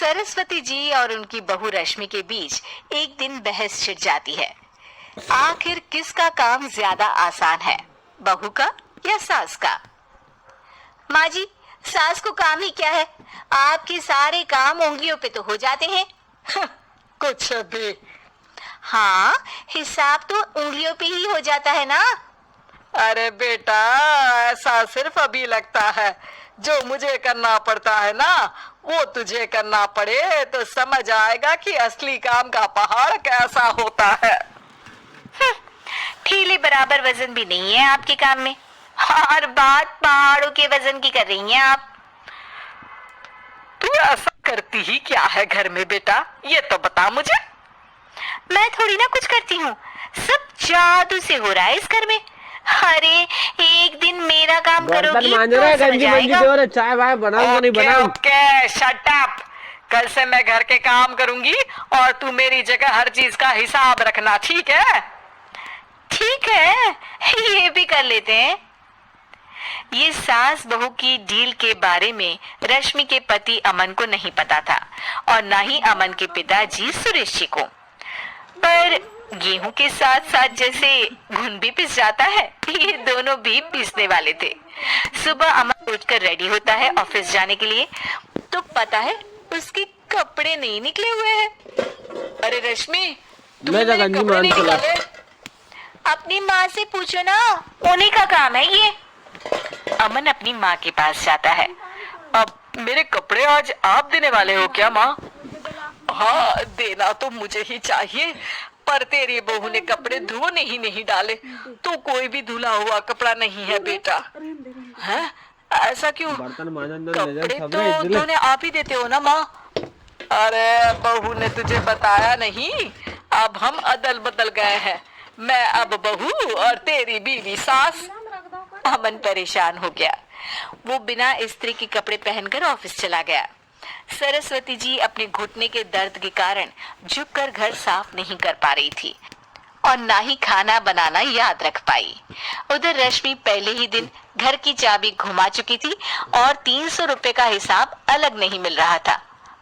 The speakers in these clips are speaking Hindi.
सरस्वती जी और उनकी बहू रश्मि के बीच एक दिन बहस छिड़ जाती है। आखिर किसका काम ज्यादा आसान है, बहू का या सास का? माँ जी, सास को काम ही क्या है, आपके सारे काम उंगलियों पे तो हो जाते हैं। कुछ भी। हाँ, हिसाब तो उंगलियों पे ही हो जाता है ना। अरे बेटा, ऐसा सिर्फ अभी लगता है, जो मुझे करना पड़ता है ना, वो तुझे करना पड़े तो समझ आएगा कि असली काम का पहाड़ कैसा होता है। ठीले बराबर वजन भी नहीं है आपके काम में, हर बात पहाड़ों के वजन की कर रही हैं आप। तू ऐसा करती ही क्या है घर में बेटा, ये तो बता मुझे। मैं थोड़ी ना कुछ करती हूँ, सब जादू से हो रहा है इस घर में। अरे एक दिन मेरा काम करोगी तो समझ आएगा। चाय वाय बनाऊंगा नहीं बनाऊं। Okay, shut up. कल से मैं घर के काम करूंगी और तू मेरी जगह हर चीज का हिसाब रखना, ठीक है? ठीक है, ये भी कर लेते हैं। ये सास बहू की डील के बारे में रश्मि के पति अमन को नहीं पता था और न ही अमन के पिताजी सुरेश जी को। पर गेहूं के साथ साथ जैसे घुन भी पिस जाता है, ये दोनों भी पीसने वाले थे। सुबह अमन उठकर रेडी होता है ऑफिस जाने के लिए, तो पता है उसके कपड़े नहीं निकले हुए हैं। अरे रश्मि, मैं तो गंजी मान चला। अपनी माँ से पूछो ना, उन्हीं का काम है ये। अमन अपनी माँ के पास जाता है। अब मेरे कपड़े आज आप देने वाले हो क्या माँ? हाँ, देना तो मुझे ही चाहिए, पर तेरी बहू ने कपड़े धोने ही नहीं डाले, तो कोई भी धुला हुआ कपड़ा नहीं है बेटा। हैं? ऐसा क्यों? कपड़े तो धोने आप ही देते हो ना माँ? अरे बहू ने तुझे बताया नहीं, अब हम अदल बदल गए हैं, मैं अब बहू और तेरी बीवी सास। अमन परेशान हो गया। वो बिना इस्त्री के कपड़े पहनकर ऑफिस चला गया। सरस्वती जी अपने घुटने के दर्द के कारण झुककर घर साफ नहीं कर पा रही थी और ना ही खाना बनाना याद रख पाई। उधर रश्मि पहले ही दिन घर की चाबी घुमा चुकी थी और 300 रुपए का हिसाब अलग नहीं मिल रहा था।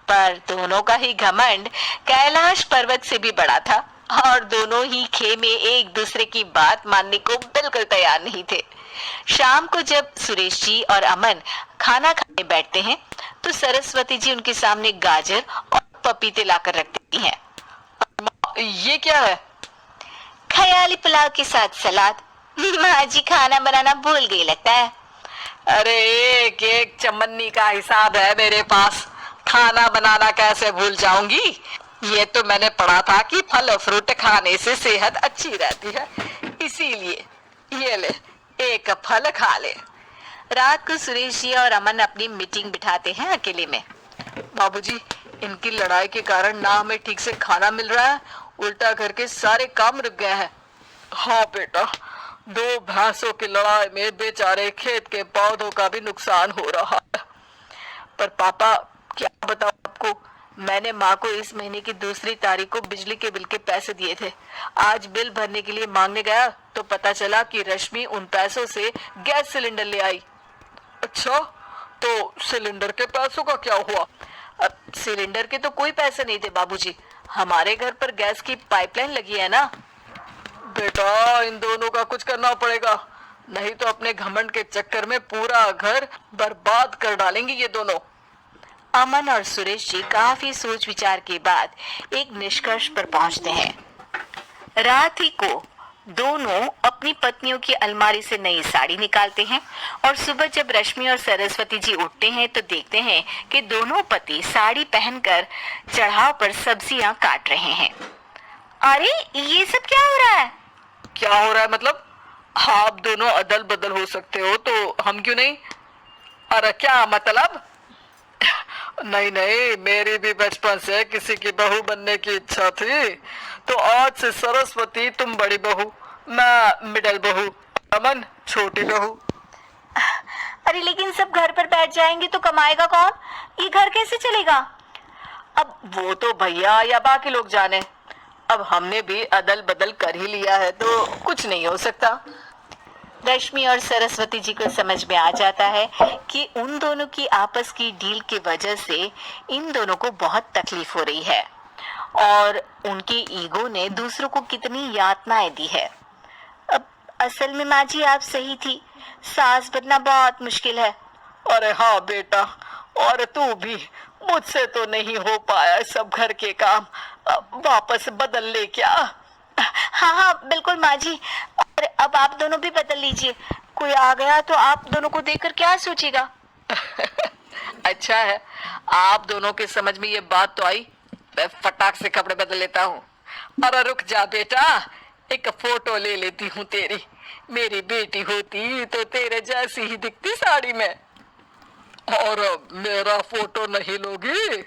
पर दोनों का ही घमंड कैलाश पर्वत से भी बड़ा था और दोनों ही खेमे एक दूसरे की बात मानने को बिल्कुल तैयार नहीं थे। शाम को जब सुरेश जी और अमन खाना खाने बैठते हैं, तो सरस्वती जी उनके सामने गाजर और पपीते लाकर रख देती हैं। ये क्या है? ख्याली पुलाव के साथ सलाद। माँ जी खाना बनाना भूल गई लगता है। अरे एक एक चमन्नी का हिसाब है मेरे पास, खाना बनाना कैसे भूल जाऊंगी? ये तो मैंने पढ़ा था कि फल फ्रूट खाने से सेहत अच्छी रहती है, इसीलिए ये ले, एक फल खा ले। रात को सुरेश जी और अमन अपनी मीटिंग बिठाते हैं अकेले में। बाबूजी, इनकी लड़ाई के कारण ना हमें ठीक से खाना मिल रहा है, उल्टा घर के सारे काम रुक गए हैं। हाँ बेटा, 2 भैंसों की लड़ाई में बेचारे खेत के पौधों का भी नुकसान हो रहा है। पर पापा, क्या बताऊं आपको, मैंने माँ को इस महीने की 2 तारीख को बिजली के बिल के पैसे दिए थे। आज बिल भरने के लिए मांगने गया तो पता चला कि रश्मि उन पैसों से गैस सिलेंडर ले आई। अच्छा, तो सिलेंडर के पैसों का क्या हुआ? अब सिलेंडर के तो कोई पैसे नहीं थे बाबूजी, हमारे घर पर गैस की पाइपलाइन लगी है ना। बेटा, इन दोनों का कुछ करना पड़ेगा, नहीं तो अपने घमंड के चक्कर में पूरा घर बर्बाद कर डालेंगे ये दोनों। अमन और सुरेश जी काफी सोच विचार के बाद एक निष्कर्ष पर पहुंचते हैं। रात ही को दोनों अपनी पत्नियों की अलमारी से नई साड़ी निकालते हैं और सुबह जब रश्मि और सरस्वती जी उठते हैं तो देखते हैं कि दोनों पति साड़ी पहनकर चढ़ाव पर सब्जियां काट रहे हैं। अरे ये सब क्या हो रहा है? क्या हो रहा है मतलब? आप दोनों अदल बदल हो सकते हो तो हम क्यों नहीं? अरे क्या मतलब? नहीं नहीं, मेरी भी बचपन से किसी की बहू बनने की इच्छा थी, तो आज से सरस्वती तुम बड़ी बहू, मैं मिडल बहू, अमन छोटी बहू। अरे लेकिन सब घर पर बैठ जाएंगे तो कमाएगा कौन? ये घर कैसे चलेगा? अब वो तो भैया या बाकी लोग जाने, अब हमने भी अदल बदल कर ही लिया है तो कुछ नहीं हो सकता। रश्मि और सरस्वती जी को समझ में आ जाता है कि उन दोनों की आपस की डील की वजह से इन दोनों को बहुत तकलीफ हो रही है और उनकी ईगो ने दूसरों को कितनी यातनाएं दी है। अब असल में माँ जी आप सही थी, सास बनना बहुत मुश्किल है। अरे हाँ बेटा, और तू भी, मुझसे तो नहीं हो पाया सब घर के काम, वापस बदल ले क्या? हाँ हाँ बिल्कुल माँ जी, और अब आप दोनों भी बदल लीजिए, कोई आ गया तो आप दोनों को देखकर क्या सोचेगा। अच्छा है, आप दोनों के समझ में ये बात तो आई। मैं फटाक से कपड़े बदल लेता हूँ। अरे रुक जा बेटा, एक फोटो ले लेती हूँ तेरी। मेरी बेटी होती तो तेरे जैसी ही दिखती साड़ी में। और मेरा फोटो नहीं लोगी?